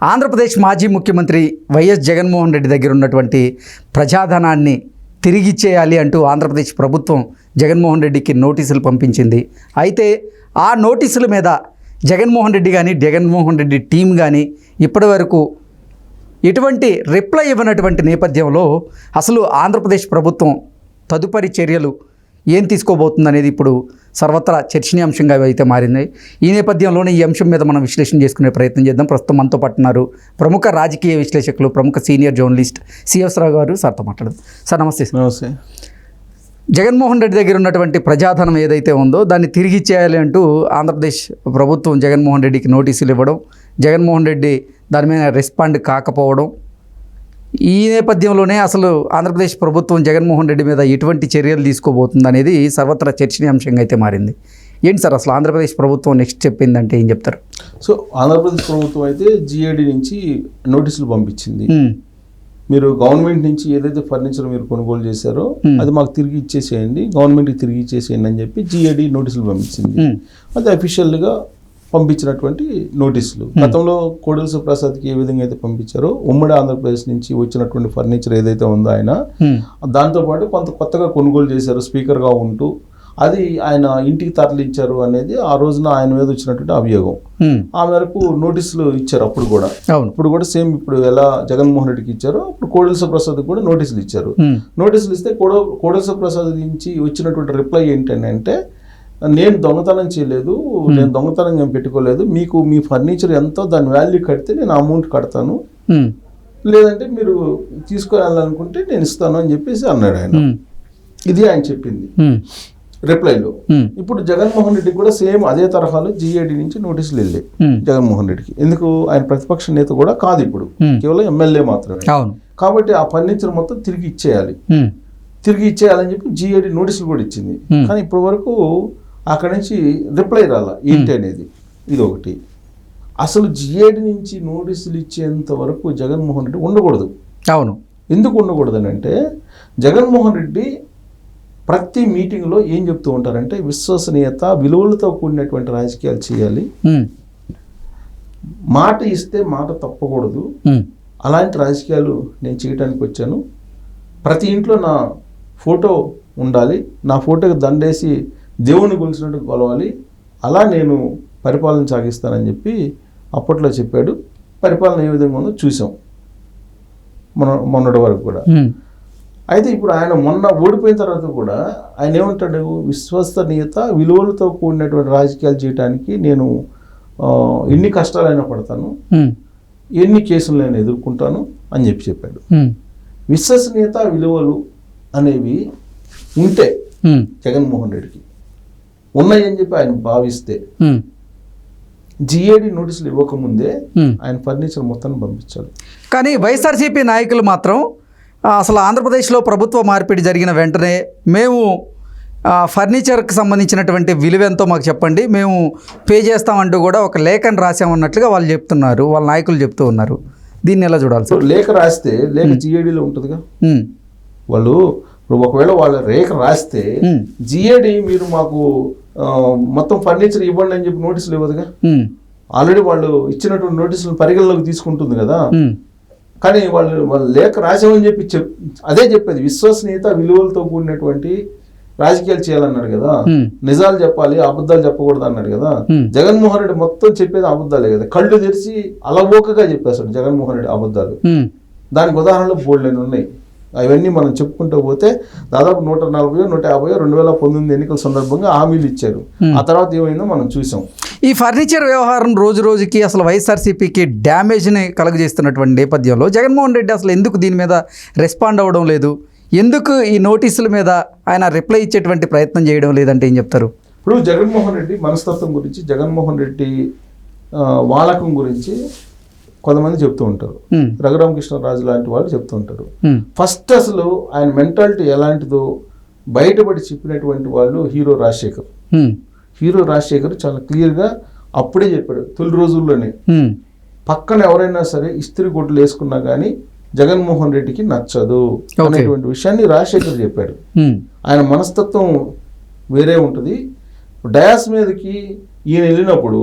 ఆంధ్రప్రదేశ్ మాజీ ముఖ్యమంత్రి వైఎస్ జగన్మోహన్ రెడ్డి దగ్గర ఉన్నటువంటి ప్రజాధనాన్ని తిరిగిచ్చేయాలి అంటూ ఆంధ్రప్రదేశ్ ప్రభుత్వం జగన్మోహన్ రెడ్డికి నోటీసులు పంపించింది. అయితే ఆ నోటీసుల మీద జగన్మోహన్ రెడ్డి కానీ జగన్మోహన్ రెడ్డి టీం కానీ ఇప్పటివరకు ఎటువంటి రిప్లై ఇవ్వనటువంటి నేపథ్యంలో అసలు ఆంధ్రప్రదేశ్ ప్రభుత్వం తదుపరి చర్యలు ఏం తీసుకోబోతుందనేది ఇప్పుడు సర్వత్రా చర్చనీయాంశంగా అయితే మారింది. ఈ నేపథ్యంలోనే ఈ అంశం మీద మనం విశ్లేషణ చేసుకునే ప్రయత్నం చేద్దాం. ప్రస్తుతం మనతో పట్టున్నారు ప్రముఖ రాజకీయ విశ్లేషకులు, ప్రముఖ సీనియర్ జర్నలిస్ట్ సిఎస్ రావు గారు. సార్తో మాట్లాడదాం. సార్ నమస్తే. నమస్తే. జగన్మోహన్ రెడ్డి దగ్గర ఉన్నటువంటి ప్రజాధనం ఏదైతే ఉందో దాన్ని తిరిగి ఇచ్చేయాలి అంటూ ఆంధ్రప్రదేశ్ ప్రభుత్వం జగన్మోహన్ రెడ్డికి నోటీసులు ఇవ్వడం, జగన్మోహన్ రెడ్డి దాని మీద రెస్పాండ్ కాకపోవడం, ఈ నేపథ్యంలోనే అసలు ఆంధ్రప్రదేశ్ ప్రభుత్వం జగన్మోహన్ రెడ్డి మీద ఎటువంటి చర్యలు తీసుకోబోతుంది అనేది సర్వత్రా చర్చనీయాంశంగా అయితే మారింది. ఏంటి సార్ అసలు ఆంధ్రప్రదేశ్ ప్రభుత్వం నెక్స్ట్ చెప్పిందంటే ఏం చెప్తారు? సో ఆంధ్రప్రదేశ్ ప్రభుత్వం అయితే జిఏడి నుంచి నోటీసులు పంపించింది. మీరు గవర్నమెంట్ నుంచి ఏదైతే ఫర్నిచర్ మీరు కొనుగోలు చేశారో అది మాకు తిరిగి ఇచ్చేసేయండి, గవర్నమెంట్కి తిరిగి ఇచ్చేసేయండి అని చెప్పి జిఏడి నోటీసులు పంపించింది. అది అఫీషియల్గా పంపించినటువంటి నోటీసులు. గతంలో కోడెల శివప్రసాద్కి ఏ విధంగా అయితే పంపించారో ఉమ్మడి ఆంధ్రప్రదేశ్ నుంచి వచ్చినటువంటి ఫర్నిచర్ ఏదైతే ఉందో ఆయన దాంతోపాటు కొంత కొత్తగా కొనుగోలు చేశారు స్పీకర్గా ఉంటూ, అది ఆయన ఇంటికి తరలించారు అనేది ఆ రోజున ఆయన మీద వచ్చినటువంటి అభియోగం. ఆ మేరకు నోటీసులు ఇచ్చారు. అప్పుడు కూడా సేమ్ ఇప్పుడు ఎలా జగన్మోహన్ రెడ్డికి ఇచ్చారో అప్పుడు కోడెల శివప్రసాద్ కూడా నోటీసులు ఇచ్చారు. నోటీసులు ఇస్తే కోడెల శివప్రసాద్ నుంచి వచ్చినటువంటి రిప్లై ఏంటంటే, నేను దొంగతనం చేయలేదు, నేను దొంగతనం ఏం పెట్టుకోలేదు, మీకు మీ ఫర్నిచర్ ఎంతో దాని వాల్యూ కడితే నేను అమౌంట్ కడతాను, లేదంటే మీరు తీసుకురావాలనుకుంటే నేను ఇస్తాను అని చెప్పేసి అన్నాడు ఆయన. ఇది ఆయన చెప్పింది రిప్లైలో. ఇప్పుడు జగన్మోహన్ రెడ్డికి కూడా సేమ్ అదే తరహాలో జిఏడి నుంచి నోటీసులు వెళ్ళాయి జగన్మోహన్ రెడ్డికి. ఎందుకు, ఆయన ప్రతిపక్ష నేత కూడా కాదు, ఇప్పుడు కేవలం ఎమ్మెల్యే మాత్రమే. కాబట్టి ఆ ఫర్నిచర్ మొత్తం తిరిగి ఇచ్చేయాలని చెప్పి జిఏడి నోటీసులు కూడా ఇచ్చింది. కానీ ఇప్పటి వరకు అక్కడి నుంచి రిప్లై రాలా ఏంటి అనేది. ఇది ఒకటి. అసలు జిఏడి నుంచి నోటీసులు ఇచ్చేంత వరకు జగన్మోహన్ రెడ్డి ఉండకూడదు. అవును. ఎందుకు ఉండకూడదు అని అంటే, జగన్మోహన్ రెడ్డి ప్రతి మీటింగ్లో ఏం చెప్తూ ఉంటారంటే, విశ్వసనీయత, విలువలతో కూడినటువంటి రాజకీయాలు చేయాలి, మాట ఇస్తే మాట తప్పకూడదు, అలాంటి రాజకీయాలు నేను చేయడానికి వచ్చాను, ప్రతి ఇంట్లో నా ఫోటో ఉండాలి, నా ఫోటోకి దండేసి దేవుని కొలిసినట్టు కొలవాలి, అలా నేను పరిపాలన సాగిస్తానని చెప్పి అప్పట్లో చెప్పాడు. పరిపాలన ఏ విధంగా ఉందో చూసాం మొన్నటి వరకు కూడా. అయితే ఇప్పుడు ఆయన మొన్న ఓడిపోయిన తర్వాత కూడా ఆయన ఏమంటాడు, విశ్వసనీయత, విలువలతో కూడినటువంటి రాజకీయాలు చేయడానికి నేను ఎన్ని కష్టాలైనా పడతాను, ఎన్ని కేసులైనా ఎదుర్కొంటాను అని చెప్పాడు. విశ్వసనీయత, విలువలు అనేవి ఉంటే జగన్మోహన్ రెడ్డికి ఉన్నాయని చెప్పి ఆయన భావిస్తే జిఏడి నోటీసులు ఇవ్వకముందే ఆయన ఫర్నిచర్ మొత్తాన్ని పంపించాలి. కానీ వైఎస్ఆర్సీపీ నాయకులు మాత్రం అసలు ఆంధ్రప్రదేశ్లో ప్రభుత్వ మార్పిడి జరిగిన వెంటనే మేము ఫర్నిచర్కి సంబంధించినటువంటి విలువ ఎంతో మాకు చెప్పండి, మేము పే చేస్తామంటూ కూడా ఒక లేఖను రాసామన్నట్లుగా వాళ్ళు చెప్తున్నారు, వాళ్ళ నాయకులు చెప్తూ ఉన్నారు. దీన్ని ఎలా చూడాలి సార్? లేఖ రాస్తే లేఖ జిఏడిలో ఉంటుందిగా. వాళ్ళు ఒకవేళ వాళ్ళ లేఖ రాస్తే జిఏడి మీరు మాకు మొత్తం ఫర్నిచర్ ఇవ్వండి అని చెప్పి నోటీసులు ఇవ్వదుగా. ఆల్రెడీ వాళ్ళు ఇచ్చినటువంటి నోటీసులు పరిగణలోకి తీసుకుంటుంది కదా. కానీ వాళ్ళు లేఖ రాసామని చెప్పి అదే చెప్పేది, విశ్వసనీయత, విలువలతో కూడినటువంటి రాజకీయాలు చేయాలన్నాడు కదా, నిజాలు చెప్పాలి, అబద్ధాలు చెప్పకూడదు అన్నాడు కదా. జగన్మోహన్ రెడ్డి మొత్తం చెప్పేది అబద్ధాలే కదా. కళ్ళు తెరిచి అలవోకగా చెప్పేస్తాడు జగన్మోహన్ రెడ్డి అబద్ధాలు. దానికి ఉదాహరణలు బోల్డెన్ ఉన్నాయి. అవన్నీ మనం చెప్పుకుంటూ పోతే దాదాపు 140, 150, 2019 ఎన్నికల సందర్భంగా హామీలు ఇచ్చారు. ఆ తర్వాత ఏమైందో మనం చూసాం. ఈ ఫర్నిచర్ వ్యవహారం రోజు రోజుకి అసలు వైఎస్ఆర్సీపీకి డ్యామేజ్ని కలుగజేస్తున్నటువంటి నేపథ్యంలో జగన్మోహన్ రెడ్డి అసలు ఎందుకు దీని మీద రెస్పాండ్ అవ్వడం లేదు, ఎందుకు ఈ నోటీసుల మీద ఆయన రిప్లై ఇచ్చేటువంటి ప్రయత్నం చేయడం లేదంటే ఏం చెప్తారు? ఇప్పుడు జగన్మోహన్ రెడ్డి మనస్తత్వం గురించి, జగన్మోహన్ రెడ్డి వాలకం గురించి కొంతమంది చెప్తూ ఉంటారు. రఘురామకృష్ణరాజు లాంటి వాళ్ళు చెప్తూ ఉంటారు. ఫస్ట్ అసలు ఆయన మెంటాలిటీ ఎలాంటిదో బయటపడి చెప్పినటువంటి వాళ్ళు హీరో రాజశేఖర్ చాలా క్లియర్గా అప్పుడే చెప్పాడు. తొలి రోజుల్లోనే పక్కన ఎవరైనా సరే ఇస్త్రీ గుడ్లు వేసుకున్నా కానీ జగన్మోహన్ రెడ్డికి నచ్చదు అనేటువంటి విషయాన్ని రాజశేఖర్ చెప్పాడు. ఆయన మనస్తత్వం వేరే ఉంటుంది. డయాస్ మీదకి ఈయన వెళ్ళినప్పుడు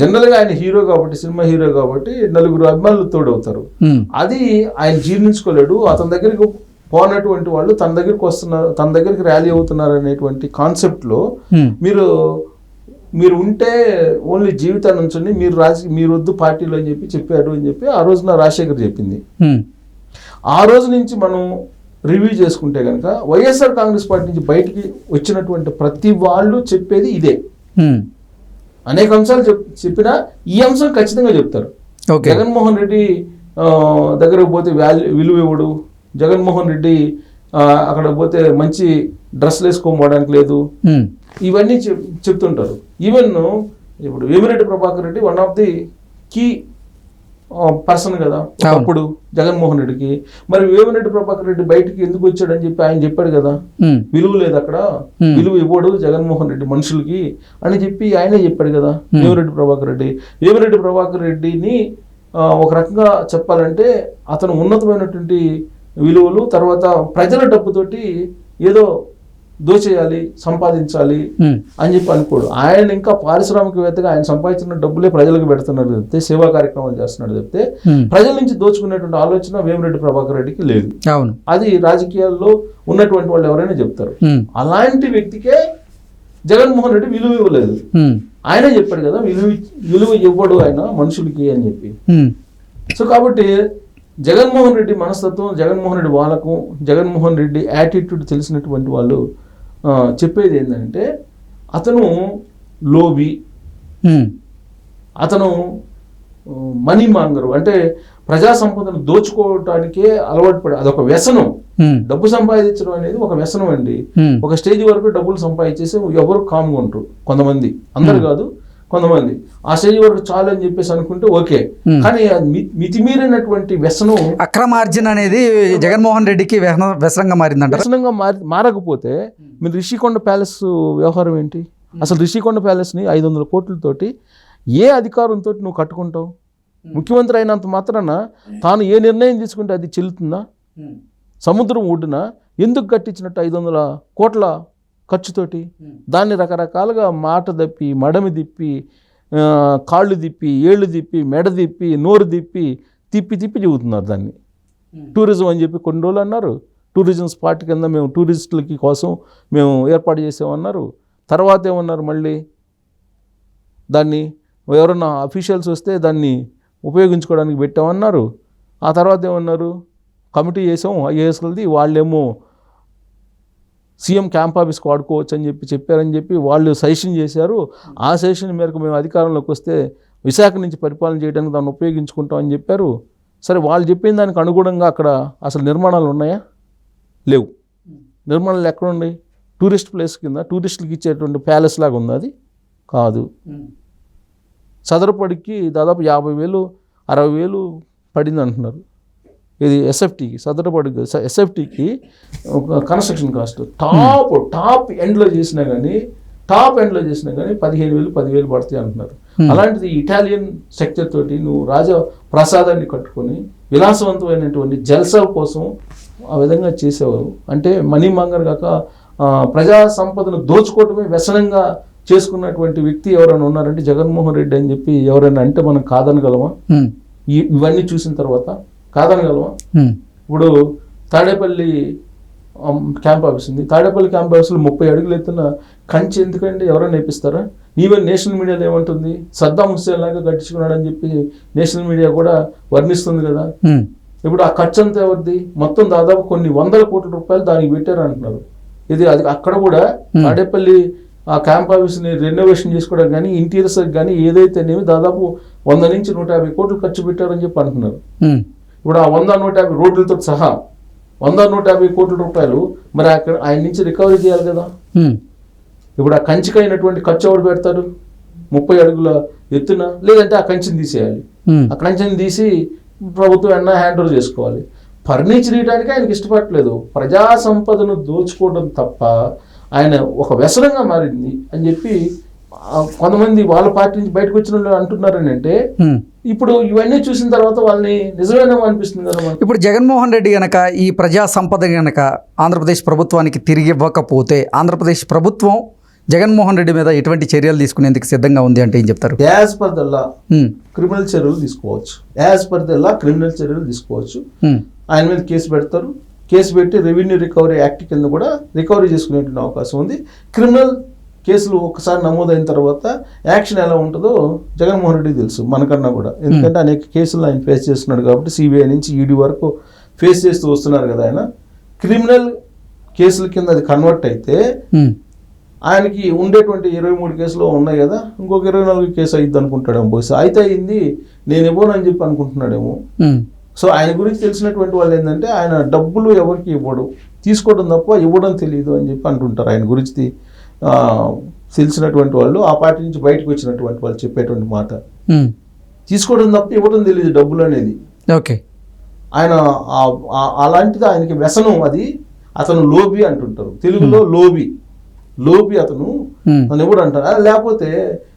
జనరల్గా ఆయన హీరో కాబట్టి, సినిమా హీరో కాబట్టి నలుగురు అభిమానులు తోడవుతారు. అది ఆయన జీర్ణించుకోలేడు. అతని దగ్గరికి పోనటువంటి వాళ్ళు తన దగ్గరికి వస్తున్నారు, తన దగ్గరికి ర్యాలీ అవుతున్నారు అనేటువంటి కాన్సెప్ట్లో మీరు ఉంటే ఓన్లీ జీవితాన్ని ఉంచండి, మీరు వద్దు పార్టీలో అని చెప్పారు అని చెప్పి ఆ రోజున రాజశేఖర్ చెప్పింది. ఆ రోజు నుంచి మనం రివ్యూ చేసుకుంటే కనుక వైఎస్ఆర్ కాంగ్రెస్ పార్టీ నుంచి బయటికి వచ్చినటువంటి ప్రతి వాళ్ళు చెప్పేది ఇదే. అనేక అంశాలు చెప్పినా ఈ అంశం ఖచ్చితంగా చెప్తారు. జగన్మోహన్ రెడ్డి దగ్గరకు పోతే విలువ ఇవ్వడు, జగన్మోహన్ రెడ్డి అక్కడ పోతే మంచి డ్రెస్లు వేసుకోవడానికి లేదు, ఇవన్నీ చెప్తుంటారు. ఈవెన్ ఇప్పుడు Vemireddy Prabhakar Reddy one of the key person కదా అప్పుడు జగన్మోహన్ రెడ్డికి. మరి వేమిరెడ్డి ప్రభాకర్ రెడ్డి బయటికి ఎందుకు వచ్చాడని చెప్పి ఆయన చెప్పాడు కదా, విలువ లేదు అక్కడ, విలువ ఇవ్వడు జగన్మోహన్ రెడ్డి మనుషులకి అని చెప్పి ఆయనే చెప్పాడు కదా వేమిరెడ్డి ప్రభాకర్ రెడ్డి. వేమిరెడ్డి ప్రభాకర్ రెడ్డిని ఒక రకంగా చెప్పాలంటే అతను ఉన్నతమైనటువంటి విలువలు, తర్వాత ప్రజల డబ్బుతోటి ఏదో దోచేయాలి, సంపాదించాలి అని చెప్పి అనుకోడు. ఆయన ఇంకా పారిశ్రామికవేత్తగా ఆయన సంపాదించిన డబ్బులే ప్రజలకు పెడుతున్నాడు చెప్తే, సేవా కార్యక్రమాలు చేస్తున్నాడు చెప్తే, ప్రజల నుంచి దోచుకునేటువంటి ఆలోచన వేమిరెడ్డి ప్రభాకర్ రెడ్డికి లేదు. అది రాజకీయాల్లో ఉన్నటువంటి వాళ్ళు ఎవరైనా చెప్తారు. అలాంటి వ్యక్తికే జగన్మోహన్ రెడ్డి విలువ ఇవ్వలేదు. ఆయనే చెప్పాడు కదా విలువ ఇవ్వడు ఆయన మనుషులకి అని చెప్పి. సో కాబట్టి జగన్మోహన్ రెడ్డి మనస్తత్వం, జగన్మోహన్ రెడ్డి వాళ్ళకు, జగన్మోహన్ రెడ్డి యాటిట్యూడ్ తెలిసినటువంటి వాళ్ళు చెప్పేది ఏంటంటే అతను లోబి, అతను మనీ మాంగరు, అంటే ప్రజా సంపదను దోచుకోవటానికే అలవాటు పడి అదొక వ్యసనం. డబ్బు సంపాదించడం అనేది ఒక వ్యసనం అండి. ఒక స్టేజ్ వరకు డబ్బులు సంపాదించేసి ఎవరు కామ్గా ఉంటారు, కొంతమంది, అందరు కాదు కొంతమంది. ఆ స్టేజ్ వరకు చాలు అని చెప్పేసి అనుకుంటే ఓకే, కానీ మితిమీరినటువంటి వ్యసనం, అక్రమార్జన అనేది జగన్మోహన్ రెడ్డికి వ్యసనంగా మారిందంట. వ్యసనంగా మారకపోతే మీరు రిషికొండ ప్యాలెస్ వ్యవహారం ఏంటి? అసలు రిషికొండ ప్యాలెస్ని 500 కోట్లతోటి ఏ అధికారంతో నువ్వు కట్టుకుంటావు? ముఖ్యమంత్రి అయినంత మాత్రాన తాను ఏ నిర్ణయం తీసుకుంటే అది చెల్లుతుందా? సముద్రం ఒడ్డున ఎందుకు కట్టించినట్టు 500 కోట్ల ఖర్చుతోటి? దాన్ని రకరకాలుగా మాట తప్పి, మడమి తిప్పి, కాళ్ళు తిప్పి, ఏళ్ళు తిప్పి, మెడ తిప్పి, నోరు తిప్పి చెబుతున్నారు దాన్ని టూరిజం అని చెప్పి. కొన్ని రోజులు అన్నారు టూరిజం స్పాట్ కింద మేము టూరిస్టులకి కోసం మేము ఏర్పాటు చేసామన్నారు. తర్వాత ఏమన్నారు, మళ్ళీ దాన్ని ఎవరన్నా అఫీషియల్స్ వస్తే దాన్ని ఉపయోగించుకోవడానికి పెట్టామన్నారు. ఆ తర్వాత ఏమన్నారు, కమిటీ చేసాం ఐఏఎస్లది, వాళ్ళేమో సీఎం క్యాంప్ ఆఫీస్కి వాడుకోవచ్చు అని చెప్పారని చెప్పి వాళ్ళు సజెషన్ చేశారు. ఆ సజెషన్ మేరకు మేము అధికారంలోకి వస్తే విశాఖ నుంచి పరిపాలన చేయడానికి దాన్ని ఉపయోగించుకుంటామని చెప్పారు. సరే, వాళ్ళు చెప్పిన దానికి అనుగుణంగా అక్కడ అసలు నిర్మాణాలు ఉన్నాయా? లేవు. నిర్మాణాలు ఎక్కడ ఉన్నాయి? టూరిస్ట్ ప్లేస్ కింద టూరిస్టులకి ఇచ్చేటువంటి ప్యాలెస్ లాగా ఉంది, అది కాదు. చదరపడికి దాదాపు 50,000 60,000 పడింది అంటున్నారు. ఇది ఎస్ఎఫ్టీకి, చదరపడికి ఎస్ఎఫ్టీకి కన్స్ట్రక్షన్ కాస్ట్ టాప్ ఎండ్లో చేసినా కానీ 15,000 10,000 పడతాయి అంటున్నారు. అలాంటిది ఇటాలియన్ స్ట్రక్చర్ తోటి నువ్వు రాజ ప్రసాదాన్ని కట్టుకొని విలాసవంతమైనటువంటి జల్సా కోసం ఆ విధంగా చేసేవారు. అంటే మనీ మాంగర్ కాక ప్రజా సంపదను దోచుకోవటమే వ్యసనంగా చేసుకున్నటువంటి వ్యక్తి ఎవరైనా ఉన్నారంటే జగన్మోహన్ రెడ్డి అని చెప్పి ఎవరైనా అంటే మనం కాదనగలమా? ఇవన్నీ చూసిన తర్వాత కాదనగలమా? ఇప్పుడు తాడేపల్లి క్యాంప్ ఆఫీస్ ఉంది. తాడేపల్లి క్యాంప్ ఆఫీస్లో 30 అడుగులు ఎత్తున కంచి ఎందుకంటే ఎవరైనా నేర్పిస్తారా? ఈవెన్ నేషనల్ మీడియాలో ఏమంటుంది, సద్దాం హుస్సేన్ లాగా కట్టించుకున్నాడని చెప్పి నేషనల్ మీడియా కూడా వర్ణిస్తుంది కదా. ఇప్పుడు ఆ ఖర్చు అంతా ఎవరిది? మొత్తం దాదాపు కొన్ని 100 కోట్ల రూపాయలు దానికి పెట్టారు అంటున్నారు. ఇది అది అక్కడ కూడా తాడేపల్లి ఆ క్యాంప్ ఆఫీస్ని రెనోవేషన్ చేసుకోవడం కానీ ఇంటీరియర్స్ కానీ ఏదైతేనేమి దాదాపు 100 నుంచి 150 కోట్లు ఖర్చు పెట్టారని చెప్పి అంటున్నారు. ఇప్పుడు ఆ 100-150 రోడ్లతో సహా 100-150 కోట్ల రూపాయలు మరి అక్కడ ఆయన నుంచి రికవరీ చేయాలి కదా. ఇప్పుడు ఆ కంచికైనటువంటి ఖర్చు ఎవరు పెడతారు? 30 అడుగుల ఎత్తున, లేదంటే ఆ కంచిని తీసేయాలి. ఆ కంచిని తీసి ప్రభుత్వం హ్యాండ్ ఓవర్ చేసుకోవాలి. ఫర్నిచర్ ఇవ్వడానికి ఆయనకి ఇష్టపడలేదు. ప్రజా సంపదను దోచుకోవడం తప్ప ఆయన ఒక వ్యసనంగా మారింది అని చెప్పి కొంతమంది వాళ్ళ పార్టీ నుంచి బయటకు వచ్చిన వాళ్ళు అంటున్నారని అంటే ఇప్పుడు ఇవన్నీ చూసిన తర్వాత వాళ్ళని నిజమేనేమో అనిపిస్తుంది కదా. ఇప్పుడు జగన్మోహన్ రెడ్డి గనక ఈ ప్రజా సంపద గనక ఆంధ్రప్రదేశ్ ప్రభుత్వానికి తిరిగి ఇవ్వకపోతే ఆంధ్రప్రదేశ్ ప్రభుత్వం జగన్మోహన్ రెడ్డి మీద ఎటువంటి చర్యలు తీసుకునేందుకు సిద్ధంగా ఉంది అంటే ఏం చెప్తారు? As per the law criminal చర్యలు తీసుకోవచ్చు. As per the law criminal చర్యలు తీసుకోవచ్చు. ఆయన మీద కేసు పెడతారు. కేసు పెట్టి రెవెన్యూ రికవరీ యాక్ట్ కింద కూడా రికవరీ చేసుకునేటువంటి అవకాశం ఉంది. క్రిమినల్ కేసులు ఒకసారి నమోదైన తర్వాత యాక్షన్ ఎలా ఉంటుందో జగన్మోహన్ రెడ్డికి తెలుసు మనకన్నా కూడా. ఎందుకంటే అనేక కేసులు ఆయన ఫేస్ చేస్తున్నాడు కాబట్టి సిబిఐ నుంచి ఈడీ వరకు ఫేస్ చేస్తూ వస్తున్నారు కదా ఆయన. క్రిమినల్ కేసుల కింద అది కన్వర్ట్ అయితే ఆయనకి ఉండేటువంటి 23 కేసులు ఉన్నాయి కదా, ఇంకొక 24 కేసు అయ్యిద్ది అనుకుంటాడేమో బహుశా. అయితే అయింది నేను ఇవ్వనని చెప్పి అనుకుంటున్నాడేమో. సో ఆయన గురించి తెలిసినటువంటి వాళ్ళు ఏంటంటే ఆయన డబ్బులు ఎవరికి ఇవ్వడు, తీసుకోవడం తప్ప ఇవ్వడం తెలియదు అని చెప్పి అంటుంటారు. ఆయన గురించి తెలిసినటువంటి వాళ్ళు, ఆ పార్టీ నుంచి బయటకు వచ్చినటువంటి వాళ్ళు చెప్పేటువంటి మాట, తీసుకోవడం తప్ప ఇవ్వడం తెలియదు డబ్బులు అనేది. ఓకే, ఆయన అలాంటిది ఆయనకి వ్యసనం. అది అతను లోబి అంటుంటారు తెలుగులో. లోబి అతను ఎవడు అంటారు. లేకపోతే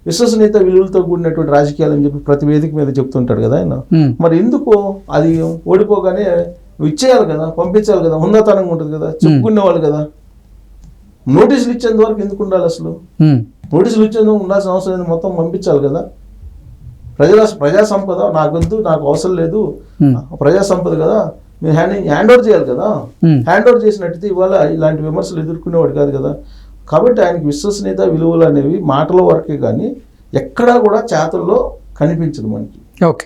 విశ్వసనీయత విలువలతో కూడినటువంటి రాజకీయాలు అని చెప్పి ప్రతి వేదిక మీద చెప్తుంటాడు కదా ఆయన. మరి ఎందుకో అది ఓడిపోగానే ఇచ్చేయాలి కదా, పంపించాలి కదా, ఉన్నతనంగా ఉంటుంది కదా, చెప్పుకునేవాళ్ళు కదా. నోటీసులు ఇచ్చేంత వరకు ఎందుకు ఉండాలి అసలు? నోటీసులు ఇచ్చేందుకు ఉండాల్సిన అవసరం లేదు, మొత్తం పంపించాలి కదా. ప్రజా సంపద నాకొద్దు, నాకు అవసరం లేదు, ప్రజా సంపద కదా, మీరు హ్యాండ్ ఓవర్ చేయాలి కదా. హ్యాండ్ ఓవర్ చేసినట్టయితే ఇవాళ ఇలాంటి విమర్శలు ఎదుర్కొనేవాడు కాదు కదా. కాబట్టి ఆయనకి విశ్వసనీయత విలువలు అనేవి మాటల వరకే కానీ ఎక్కడా కూడా చేతల్లో కనిపించదు మనకి. ఓకే.